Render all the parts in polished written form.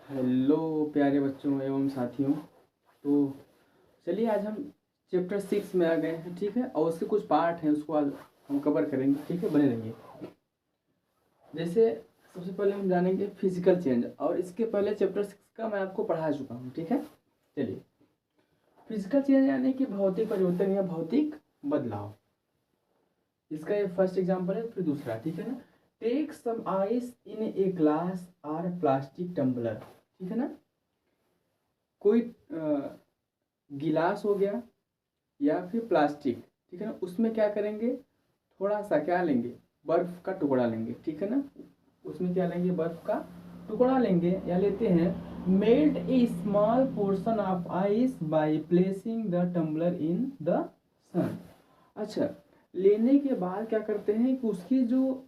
Hello प्यारे बच्चों एवं साथियों। तो चलिए आज हम चैप्टर 6 में आ गए हैं, ठीक है। और उसके कुछ पार्ट हैं, उसको आज हम कवर करेंगे, ठीक है। बने रहिए। जैसे सबसे पहले हम जानेंगे फिजिकल चेंज, और इसके पहले चैप्टर 6 का मैं आपको पढ़ा चुका हूँ, ठीक है। चलिए, फिजिकल चेंज यानी कि भौतिक परिवर्तन या भौतिक बदलाव। इसका ये फर्स्ट एग्जाम्पल है, फिर दूसरा, ठीक है ना। Take some ice in a glass और प्लास्टिक टम्बलर, ठीक है ना। कोई गिलास हो गया या फिर प्लास्टिक, ठीक है ना। उसमें क्या करेंगे, थोड़ा सा क्या लेंगे, बर्फ का टुकड़ा लेंगे, ठीक है ना। उसमें क्या लेंगे, बर्फ का टुकड़ा लेंगे या लेते हैं। Melt a small portion of ice by placing the tumbler in the sun. अच्छा, लेने के बाद क्या करते हैं कि उसकी जो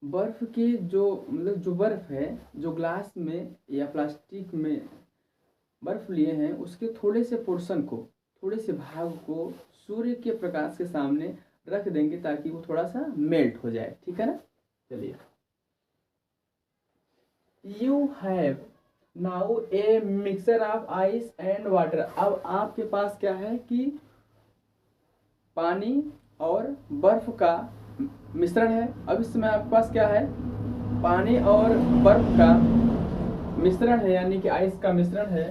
बर्फ की जो मतलब जो बर्फ है, जो ग्लास में या प्लास्टिक में बर्फ लिए हैं, उसके थोड़े से पोर्शन को, थोड़े से भाग को सूर्य के प्रकाश के सामने रख देंगे ताकि वो थोड़ा सा मेल्ट हो जाए, ठीक है ना। चलिए, you have now A mixer of ice and water. अब आपके पास क्या है कि पानी और बर्फ का मिश्रण है। अब इस समय आपके पास क्या है, पानी और बर्फ का मिश्रण है, यानी कि आइस का मिश्रण है।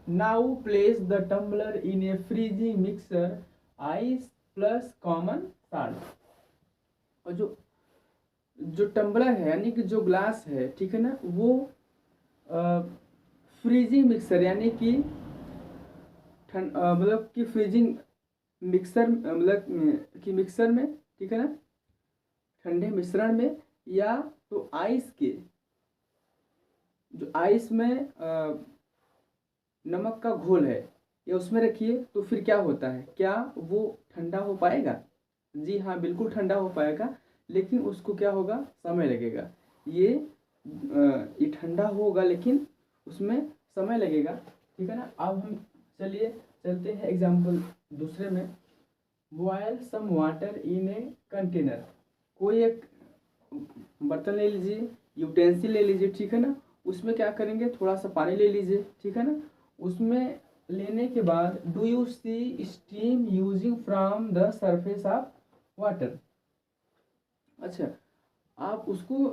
Now place the tumbler in a freezing mixer ice plus common salt. और जो जो टम्बलर है यानी कि जो ग्लास है, ठीक है ना, वो फ्रीजिंग मिक्सर यानी कि मतलब कि फ्रीजिंग मिक्सर मतलब कि मिक्सर में, ठीक है ना, ठंडे मिश्रण में, या तो आइस के जो आइस में नमक का घोल है या उसमें रखिए। तो फिर क्या होता है, क्या वो ठंडा हो पाएगा? जी हाँ, बिल्कुल ठंडा हो पाएगा, लेकिन उसको क्या होगा, समय लगेगा। ये ठंडा होगा लेकिन उसमें समय लगेगा, ठीक है ना। अब हम चलिए चलते हैं एग्जाम्पल दूसरे में। Boil some water in a container. कोई एक बर्तन ले लीजिए, यूटेंसिल ले लीजिए, ठीक है ना। उसमें क्या करेंगे, थोड़ा सा पानी ले लीजिए, ठीक है ना। उसमें लेने के बाद do you see steam using from the surface of water. अच्छा, आप उसको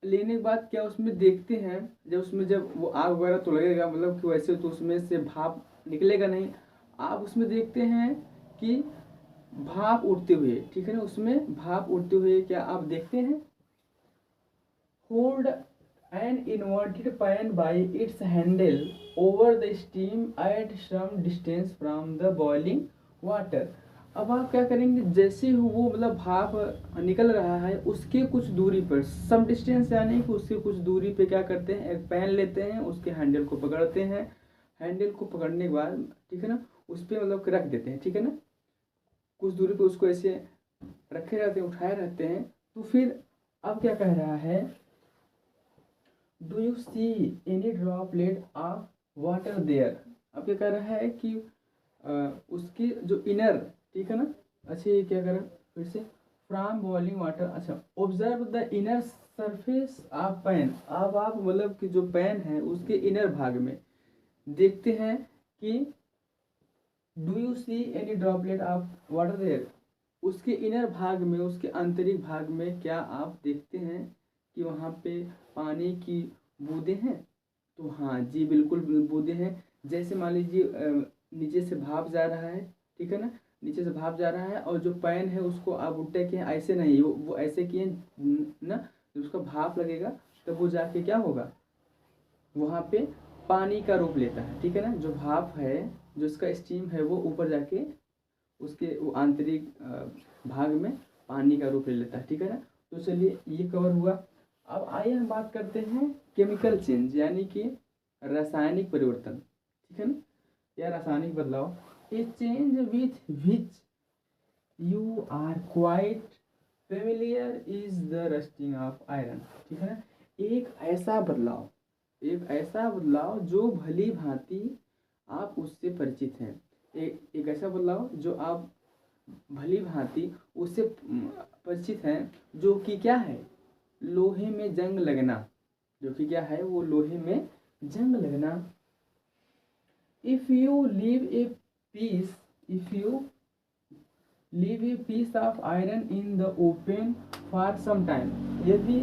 लेने के बाद क्या उसमें देखते हैं, जब वो आग वगैरह तो लगेगा, मतलब कि वैसे तो उसमें से भाप निकलेगा नहीं। आप उसमें देखते हैं कि भाप उड़ते हुए, ठीक है ना, उसमें भाप उड़ते हुए क्या आप देखते हैं। Hold an inverted pan by its handle over the steam at some distance from the boiling water। अब आप क्या करेंगे, जैसे ही वो मतलब भाप निकल रहा है उसके कुछ दूरी पर, सम डिस्टेंस यानी कि उसके कुछ दूरी पे क्या करते हैं, एक पैन लेते हैं, उसके हैंडल को पकड़ते हैं। हैंडल को पकड़ने के बाद, ठीक है ना, उस पर मतलब रख देते हैं, ठीक है ना। कुछ दूरी पे उसको ऐसे रखे रहते हैं, उठाए रहते हैं। तो फिर अब क्या कह रहा है, do you see any droplet of water there. अब क्या कह रहा है कि उसकी जो इनर, ठीक है ना। अच्छा, ये क्या कर रहा है फिर से, फ्रॉम बॉइलिंग वाटर। अच्छा, observe the inner surface of pan. अब आप मतलब कि जो पैन है उसके इनर भाग में देखते हैं कि do you see any droplet of water there. उसके इनर भाग में, उसके आंतरिक भाग में क्या आप देखते हैं कि वहाँ पे पानी की बूंदें हैं। तो हाँ जी, बिल्कुल बूंदें हैं। जैसे मान लीजिए नीचे से भाप जा रहा है, ठीक है ना, नीचे से भाप जा रहा है, और जो पैन है उसको आप उल्टे किए, ऐसे नहीं, वो ऐसे किए ना, जब उसका भाप लगेगा तब वो जाके क्या होगा, वहाँ पे पानी का रूप लेता है, ठीक है ना। जो भाप है, जो इसका स्टीम है, वो ऊपर जाके उसके वो आंतरिक भाग में पानी का रूप ले लेता है, ठीक है ना। तो चलिए, ये कवर हुआ। अब आइए हम बात करते हैं केमिकल चेंज यानी कि रासायनिक परिवर्तन, ठीक है ना, या रासायनिक बदलाव। A change with which you are quite familiar is the rusting of iron, ठीक है ना। एक ऐसा बदलाव, एक ऐसा बदलाव जो भली भांति आप उससे परिचित हैं। एक ऐसा बदलाव जो आप भली भांति उससे परिचित हैं, जो कि क्या है, लोहे में जंग लगना, जो कि क्या है, वो लोहे में जंग लगना। If you leave a piece if you leave a piece of iron in the open for some time, यदि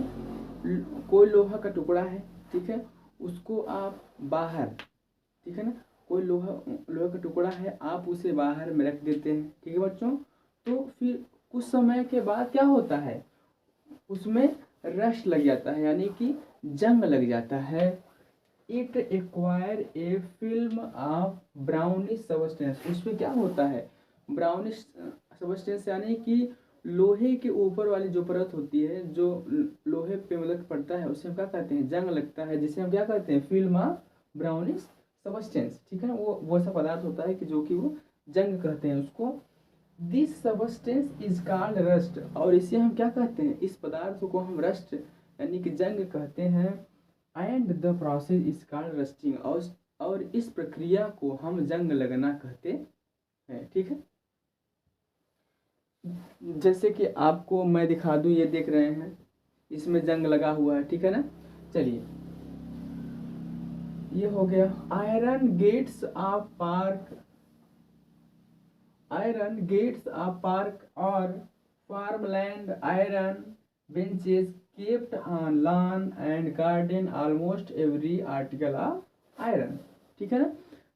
कोई लोहा का टुकड़ा है, ठीक है, उसको आप बाहर, ठीक है ना, कोई लोहा का टुकड़ा है, आप उसे बाहर में रख देते हैं, ठीक है बच्चों, तो फिर कुछ समय के बाद क्या होता है, उसमें रस्ट लग जाता है, यानी कि जंग लग जाता है। It acquire a film of brownish substance, उसमें क्या होता है, ब्राउनिश सबस्टेंस, यानी कि लोहे के ऊपर वाली जो परत होती है, जो लोहे पे मतलब पड़ता है, उसे हम क्या कहते हैं, जंग लगता है, जिसे हम क्या कहते हैं, फिल्म ऑफ ब्राउनिश सबस्टेंस, ठीक है ना, वो ऐसा पदार्थ होता है कि जो कि वो जंग कहते हैं उसको। This substance is called rust, और इसे हम क्या कहते हैं, इस पदार्थ को हम रस्ट यानी कि जंग कहते हैं। And the process is called rusting, और इस प्रक्रिया को हम जंग लगना कहते हैं, ठीक है। जैसे कि आपको मैं दिखा दूं, ये देख रहे हैं, इसमें जंग लगा हुआ है, ठीक है ना। चलिए, ये हो गया। आयरन गेट्स ऑफ पार्क और farmland, iron benches kept on lawn and garden, almost every article of iron, ठीक है ना।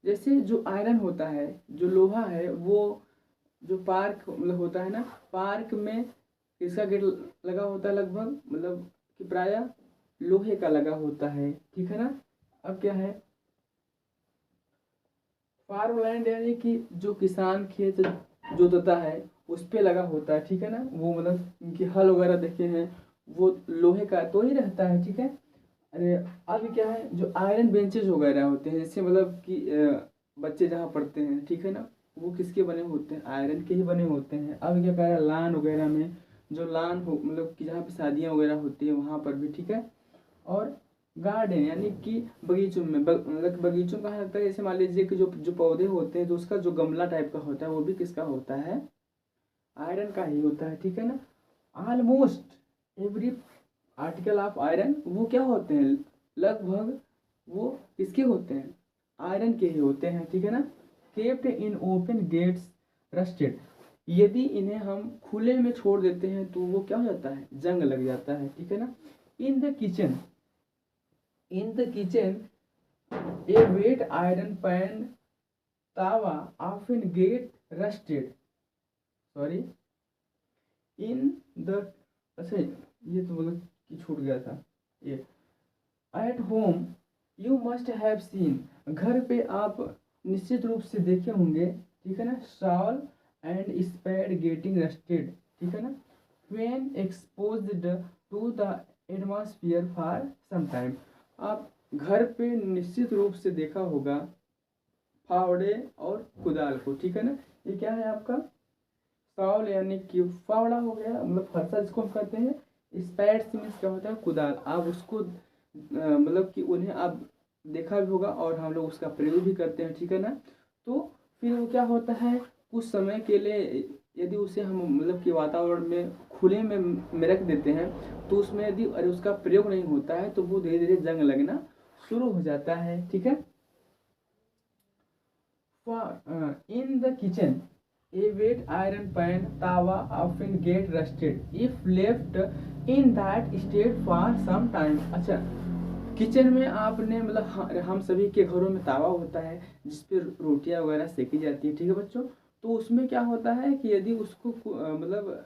जैसे जो आयरन होता है, जो लोहा है, वो जो पार्क मतलब होता है ना, पार्क में इसका गेट लगा होता है, लगभग मतलब कि प्रायः लोहे का लगा होता है, ठीक है ना। अब क्या है, फार्मलैंड यानी कि जो किसान खेत जोतता है उस पे लगा होता है, ठीक है ना, वो मतलब उनकी हल वगैरह देखे हैं, वो लोहे का तो ही रहता है, ठीक है। अरे अब क्या है, जो आयरन बेंचेस वगैरह होते हैं, जैसे मतलब कि बच्चे जहाँ पढ़ते हैं, ठीक है ना, वो किसके बने होते हैं, आयरन के ही बने होते हैं। अब क्या कह रहा है, लान वगैरह में, जो लान हो मतलब कि जहाँ पे शादियाँ वगैरह होती है वहाँ पर भी, ठीक है। और गार्डन यानी कि बगीचों में, मतलब बगीचों कहाँ लगता है, जैसे मान लीजिए कि जो जो पौधे होते हैं, तो उसका जो गमला टाइप का होता है, वो भी किसका होता है, आयरन का ही होता है, ठीक है ना। Almost every article of iron, वो क्या होते हैं, लगभग वो किसके होते हैं, आयरन के ही होते हैं, ठीक है ना। Kept in open gates rusted, यदि इन्हें हम खुले में छोड़ देते हैं तो वो क्या हो जाता है, जंग लग जाता है, ठीक है ना। In the kitchen a wet iron pan tawa often get rusted, sorry, in the, अच्छा ये तो मतलब कि छूट गया था ये। At home you must have seen, घर पे आप निश्चित रूप से देखे होंगे, ठीक है ना, shovel and spade getting rusted, ठीक है ना, when exposed to the atmosphere for some time. आप घर पे निश्चित रूप से देखा होगा फावड़े और कुदाल को, ठीक है ना। ये क्या है आपका, सावल यानी कि फावड़ा हो गया, मतलब फरसा जिसको हम कहते हैं। स्पैड से मीन्स क्या होता है, कुदाल। आप उसको मतलब कि उन्हें आप देखा भी होगा और हम लोग उसका प्रयोग भी करते हैं, ठीक है ना। तो फिर वो क्या होता है, कुछ समय के लिए यदि उसे हम मतलब कि वातावरण में खुले में रख देते हैं, तो उसमें यदि अरे उसका प्रयोग नहीं होता है तो वो धीरे धीरे जंग लगना शुरू हो जाता है, ठीक है। In the kitchen a wet iron pan tawa often get rusted if left in that state for some time। अच्छा, किचन में आपने मतलब हम सभी के घरों में तावा होता है जिस पे रोटियां वगैरह सेकी जाती है, ठीक है बच्चों। तो उसमें क्या होता है कि यदि उसको मतलब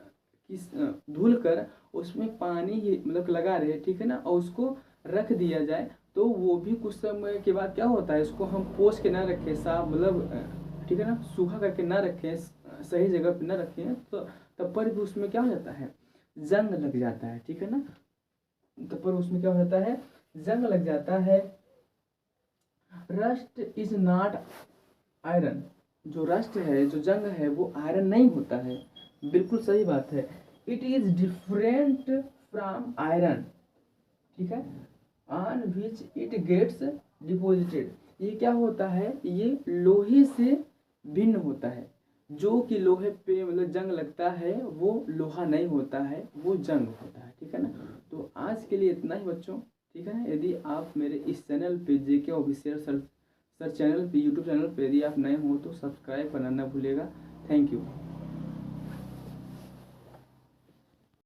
किस धुल कर उसमें पानी ही मतलब लगा रहे, ठीक है ना, और उसको रख दिया जाए, तो वो भी कुछ समय के बाद क्या होता है, इसको हम पोंछ के ना रखें साफ मतलब ठीक है ना, सूखा करके ना रखें, सही जगह पे ना रखें, तो तब पर भी उसमें क्या हो जाता है, जंग लग जाता है, ठीक है ना। तब पर उसमें क्या हो जाता है, जंग लग जाता है। रस्ट इज नॉट आयरन, जो रस्ट है, जो जंग है, वो आयरन नहीं होता है, बिल्कुल सही बात है। It is different from iron, ठीक है, on which it gets deposited. ये क्या होता है, ये लोहे से भिन्न होता है। जो कि लोहे पे मतलब जंग लगता है, वो लोहा नहीं होता है, वो जंग होता है, ठीक है ना। तो आज के लिए इतना ही बच्चों। ठीक है ना। यदि आप मेरे इस चैनल पे जेके ऑफिशियल सर चैनल पे यूट्यूब चैनल पे यदि आप नए हो तो सब्सक्राइब करना ना भूलिएगा। Thank you.